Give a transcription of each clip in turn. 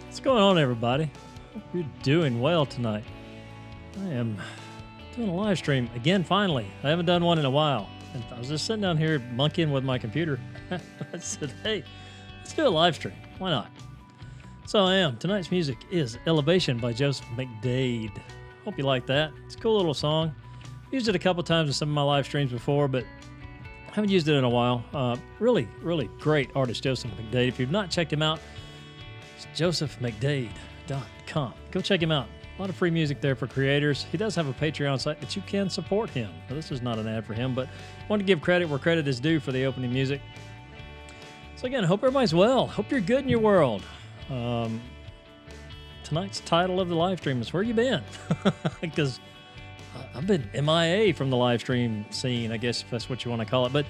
What's going on, everybody? Hope you're doing well tonight. I am doing a live stream again, finally. I haven't done one in a while. And I was just sitting down here monkeying with my computer. I said, hey, let's do a live stream. Why not? So I am. Tonight's music is Elevation by Joseph McDade. Hope you like that. It's a cool little song. Used it a couple times in some of my live streams before, but haven't used it in a while. Really great artist, Joseph McDade. If you've not checked him out, josephmcdade.com. Go check him out. A lot of free music there for creators. He does have a Patreon site that you can support him. Now, this is not an ad for him, but I want to give credit where credit is due for the opening music. So again, I hope everybody's well. Hope you're good in your world. Tonight's title of the live stream is Where You Been? Because I've been MIA from the live stream scene, I guess if that's what you want to call it. But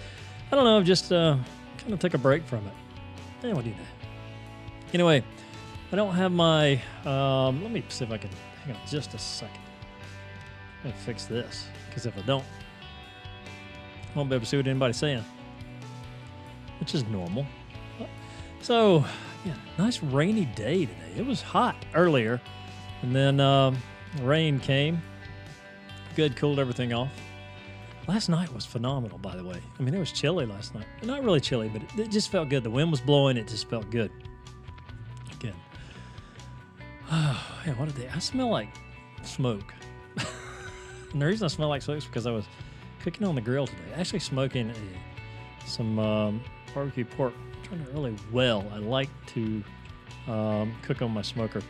I don't know, I've just kind of took a break from it. What do you know? Anyway, I don't have my, let me see if I can, hang on just a second. I'm going to fix this, because if I don't, I won't be able to see what anybody's saying, which is normal. So, yeah, nice rainy day today. It was hot earlier, and then rain came. Good, cooled everything off. Last night was phenomenal, by the way. I mean, it was chilly last night. Not really chilly, but it just felt good. The wind was blowing. It just felt good. Again. Oh, yeah, what a day. I smell like smoke. And the reason I smell like smoke is because I was cooking on the grill today. Actually smoking some barbecue pork. I'm trying to really well. I like to cook on my smoker.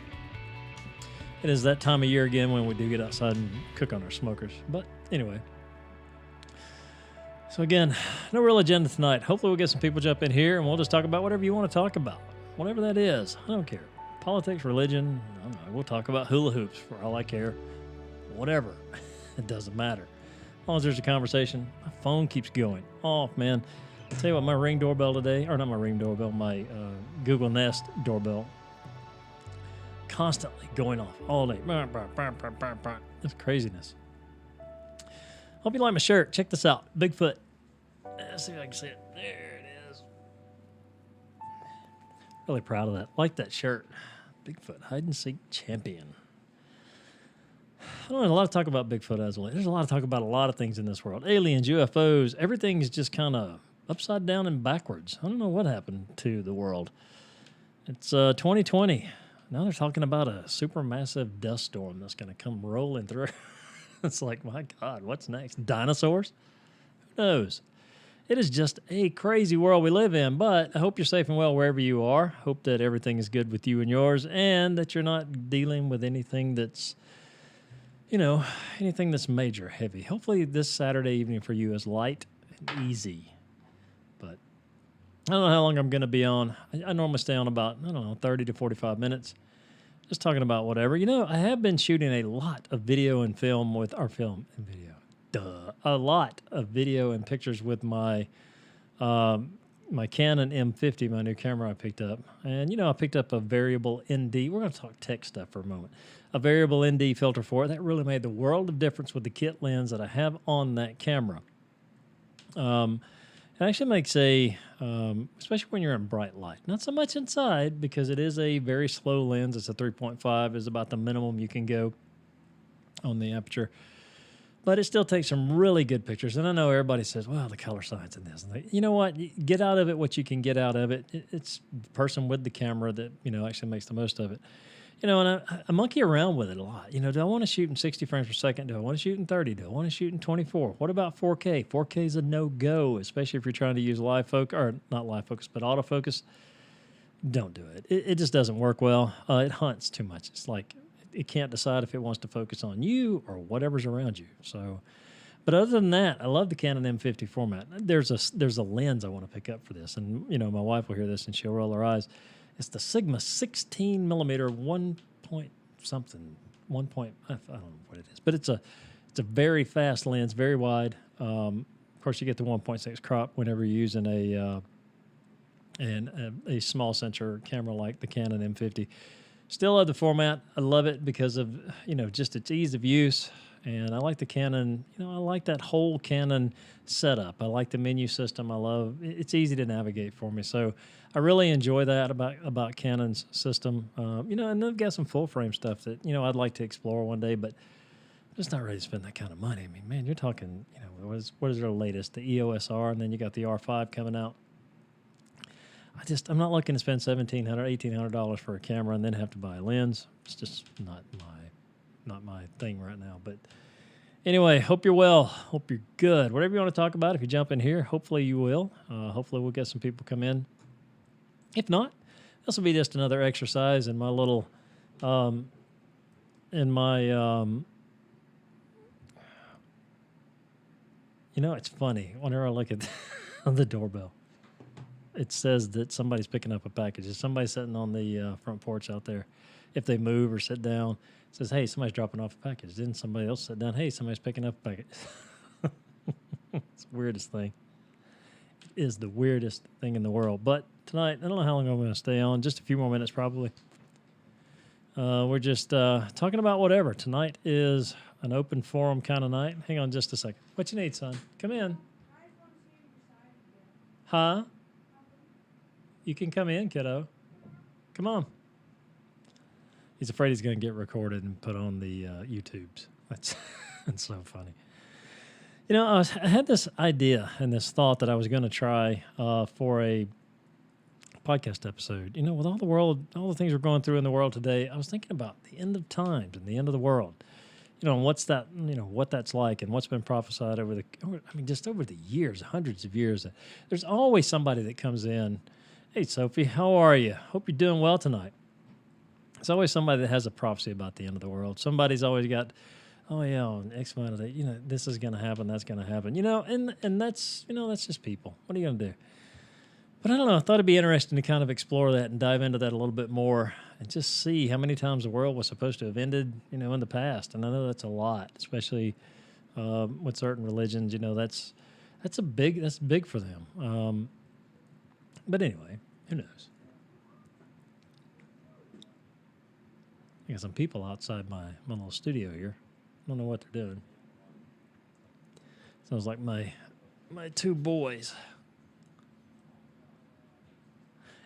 It is that time of year again when we do get outside and cook on our smokers. But anyway. So again, no real agenda tonight. Hopefully we'll get some people jump in here and we'll just talk about whatever you want to talk about. Whatever that is. I don't care. Politics, religion, I don't know. We'll talk about hula hoops for all I care. Whatever. It doesn't matter. As long as there's a conversation, my phone keeps going off, man. I'll tell you what, my Ring doorbell today, or not my Ring doorbell, my Google Nest doorbell, constantly going off all day. That's craziness. Hope you like my shirt. Check this out. Bigfoot. Let's see if I can see it. There it is. Really proud of that. Like that shirt. Bigfoot hide and seek champion. I don't know, a lot of talk about Bigfoot as well. There's a lot of talk about a lot of things in this world. Aliens, UFOs, everything's just kind of upside down and backwards. I don't know what happened to the world. It's 2020. Now they're talking about a supermassive dust storm that's going to come rolling through. It's like, my God, what's next? Dinosaurs? Who knows? It is just a crazy world we live in, but I hope you're safe and well wherever you are. Hope that everything is good with you and yours, and that you're not dealing with anything that's, anything that's major, heavy. Hopefully this Saturday evening for you is light and easy. But I don't know how long I'm going to be on. I normally stay on about, 30 to 45 minutes. Just talking about whatever. I have been shooting a lot of video and film with our film and video. A lot of video and pictures with my my Canon M50, my new camera I picked up. And, I picked up a variable ND. We're going to talk tech stuff for a moment. A variable ND filter for it. That really made the world of difference with the kit lens that I have on that camera. It actually makes especially when you're in bright light. Not so much inside because it is a very slow lens. It's a 3.5 is about the minimum you can go on the aperture. But it still takes some really good pictures. And I know everybody says, well, the color science in this. You know what? Get out of it what you can get out of it. It's the person with the camera that, actually makes the most of it. And I monkey around with it a lot. Do I want to shoot in 60 frames per second? Do I want to shoot in 30? Do I want to shoot in 24? What about 4K? 4K is a no-go, especially if you're trying to use live focus, or not live focus, but autofocus. Don't do it. It just doesn't work well. It hunts too much. It's like it can't decide if it wants to focus on you or whatever's around you. So, but other than that, I love the Canon M50 format. There's a lens I want to pick up for this, and my wife will hear this and she'll roll her eyes. It's the Sigma 16 millimeter 1 point something, 1 point, I don't know what it is, but it's a very fast lens, very wide. Of course, you get the 1.6 crop whenever you're using a small sensor camera like the Canon M50. Still love the format. I love it because of, just its ease of use. And I like the Canon, I like that whole Canon setup. I like the menu system. It's easy to navigate for me. So I really enjoy that about Canon's system. And they've got some full frame stuff that, I'd like to explore one day, but I'm just not ready to spend that kind of money. I mean, man, you're talking, what is their latest? The EOS R, and then you got the R5 coming out. I'm not looking to spend $1,700, $1,800 for a camera and then have to buy a lens. It's just not my thing right now. But anyway, hope you're well. Hope you're good. Whatever you want to talk about, if you jump in here, hopefully you will. Hopefully we'll get some people come in. If not, this will be just another exercise in my little, it's funny. Whenever I look at the doorbell, it says that somebody's picking up a package. If somebody's sitting on the front porch out there, if they move or sit down, it says, hey, somebody's dropping off a package. Then somebody else sit down, hey, somebody's picking up a package. It's the weirdest thing. It is the weirdest thing in the world. But tonight, I don't know how long I'm going to stay on. Just a few more minutes probably. We're just talking about whatever. Tonight is an open forum kind of night. Hang on just a second. What you need, son? Come in. Huh? You can come in, kiddo. Come on. He's afraid he's going to get recorded and put on the YouTubes. That's so funny. I had this idea and this thought that I was going to try for a podcast episode. With all the things we're going through in the world today, I was thinking about the end of times and the end of the world. And what's that, what that's like and what's been prophesied over the years, hundreds of years. There's always somebody that comes in. Hey, Sophie, how are you? Hope you're doing well tonight. There's always somebody that has a prophecy about the end of the world. Somebody's always got, oh yeah, on X amount of days, this is going to happen, that's going to happen, and that's, that's just people. What are you going to do? But I don't know. I thought it'd be interesting to kind of explore that and dive into that a little bit more and just see how many times the world was supposed to have ended, in the past. And I know that's a lot, especially with certain religions. That's big for them. But anyway, who knows? I got some people outside my little studio here. I don't know what they're doing. Sounds like my two boys.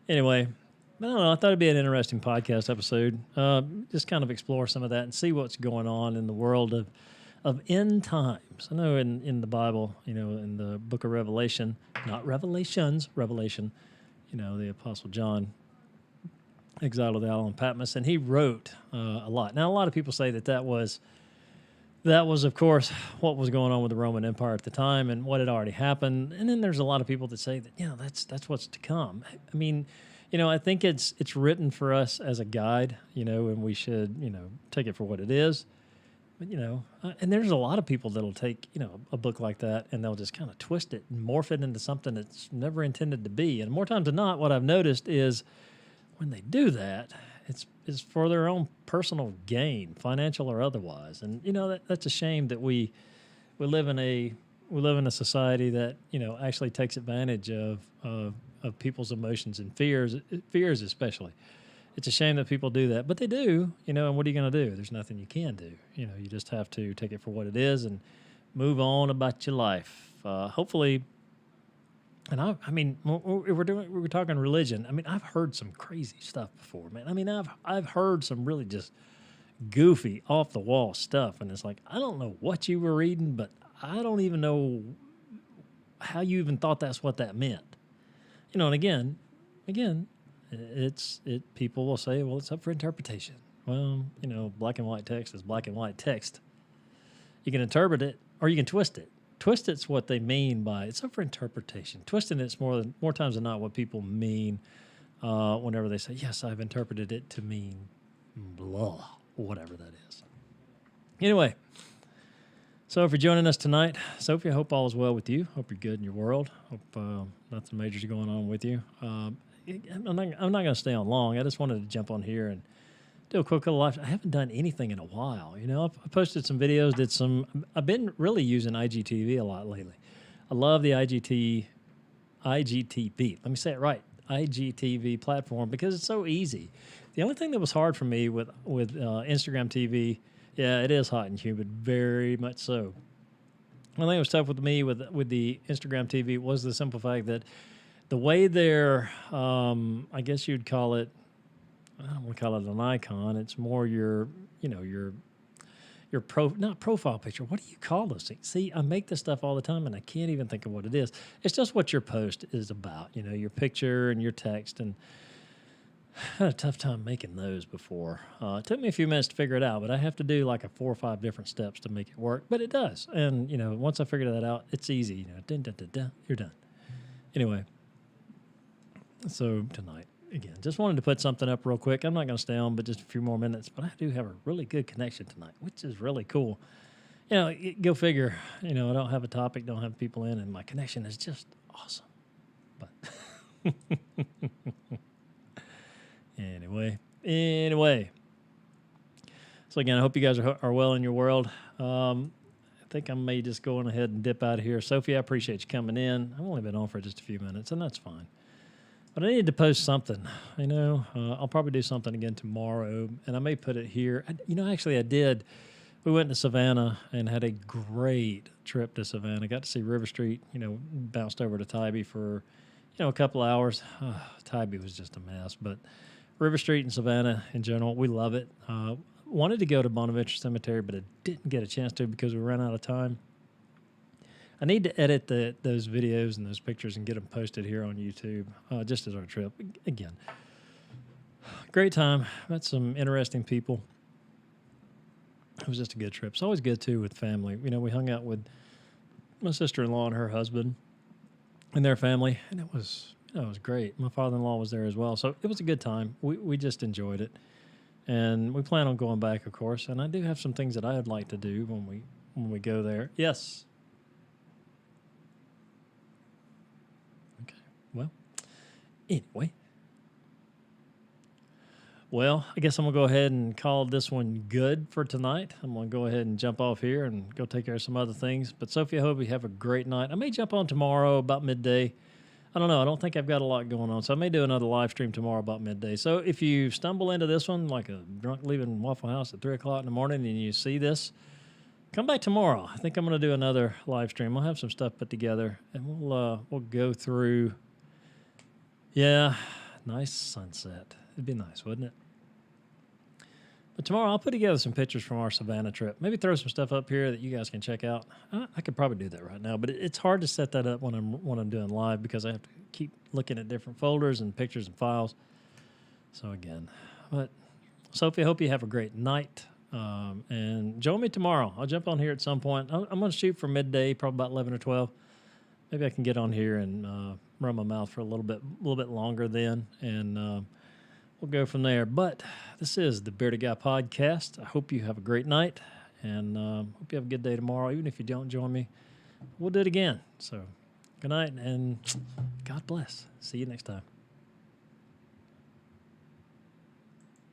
Anyway, I don't know. I thought it'd be an interesting podcast episode. Just kind of explore some of that and see what's going on in the world of end times. I know in the Bible, in the book of Revelation, not Revelations, Revelation, the Apostle John exiled with Isle of Patmos, and he wrote a lot. Now, a lot of people say that was, of course, what was going on with the Roman Empire at the time and what had already happened. And then there's a lot of people that say that, that's what's to come. I mean, I think it's written for us as a guide, and we should, take it for what it is. But, and there's a lot of people that'll take, a book like that and they'll just kind of twist it and morph it into something that's never intended to be. And more times than not, what I've noticed is when they do that, it's for their own personal gain, financial or otherwise. And that's a shame that we live in a society that actually takes advantage of people's emotions and fears especially. It's a shame that people do that, but they do. And what are you going to do? There's nothing you can do. You just have to take it for what it is and move on about your life. Hopefully. And I mean, we're talking religion. I mean, I've heard some crazy stuff before, man. I mean, I've heard some really just goofy, off the wall stuff, and it's like I don't know what you were reading, but I don't even know how you even thought that's what that meant. And again, people will say, well, it's up for interpretation. Well, black and white text is black and white text. You can interpret it or you can twist it. Twist it's what they mean by it's up for interpretation. Twisting it's more times than not what people mean whenever they say, yes, I've interpreted it to mean blah, whatever that is. Anyway, so if you're joining us tonight, Sophie, I hope all is well with you. Hope you're good in your world. Hope nothing major is going on with you. I'm not going to stay on long. I just wanted to jump on here and do a quick little live. I haven't done anything in a while. I posted some videos, I've been really using IGTV a lot lately. I love the IGTV. Let me say it right. IGTV platform because it's so easy. The only thing that was hard for me with Instagram TV, yeah, it is hot and humid, very much so. One thing that was tough with me with the Instagram TV was the simple fact that the way they're, I guess you'd call it, I don't want to call it an icon. It's more your, not profile picture. What do you call those things? See, I make this stuff all the time, and I can't even think of what it is. It's just what your post is about. Your picture and your text, and I had a tough time making those before. It took me a few minutes to figure it out, but I have to do like 4 or 5 different steps to make it work. But it does, and once I figured that out, it's easy. Dun, dun, dun, dun, you're done. Anyway, so tonight. Again, just wanted to put something up real quick. I'm not going to stay on but just a few more minutes, but I do have a really good connection tonight, which is really cool. Go figure. I don't have a topic, don't have people in, and my connection is just awesome. But anyway. So again, I hope you guys are well in your world. I think I may just go on ahead and dip out of here. Sophie, I appreciate you coming in. I've only been on for just a few minutes, and that's fine. But I needed to post something, I'll probably do something again tomorrow, and I may put it here. Actually I did. We went to Savannah and had a great trip to Savannah. Got to see River Street, bounced over to Tybee for, a couple hours. Tybee was just a mess, but River Street and Savannah in general, we love it. Wanted to go to Bonaventure Cemetery, but I didn't get a chance to because we ran out of time. I need to edit those videos and those pictures and get them posted here on YouTube, just as our trip. Again, great time. Met some interesting people. It was just a good trip. It's always good, too, with family. We hung out with my sister-in-law and her husband and their family, and it was great. My father-in-law was there as well, so it was a good time. We just enjoyed it, and we plan on going back, of course, and I do have some things that I'd like to do when we go there. Yes. Well, anyway. Well, I guess I'm going to go ahead and call this one good for tonight. I'm going to go ahead and jump off here and go take care of some other things. But, Sophie, I hope you have a great night. I may jump on tomorrow about midday. I don't know. I don't think I've got a lot going on. So I may do another live stream tomorrow about midday. So if you stumble into this one like a drunk leaving Waffle House at 3 o'clock in the morning and you see this, come back tomorrow. I think I'm going to do another live stream. I'll have some stuff put together, and we'll go through. Yeah, nice sunset. It'd be nice, wouldn't it? But tomorrow I'll put together some pictures from our Savannah trip. Maybe throw some stuff up here that you guys can check out. I could probably do that right now, but it's hard to set that up when I'm doing live because I have to keep looking at different folders and pictures and files. So again, but Sophie, I hope you have a great night. And join me tomorrow. I'll jump on here at some point. I'm going to shoot for midday, probably about 11 or 12. Maybe I can get on here and run my mouth for a little bit longer then, and we'll go from there. But this is the Bearded Guy Podcast. I hope you have a great night, and hope you have a good day tomorrow. Even if you don't join me, we'll do it again. So good night, and God bless. See you next time.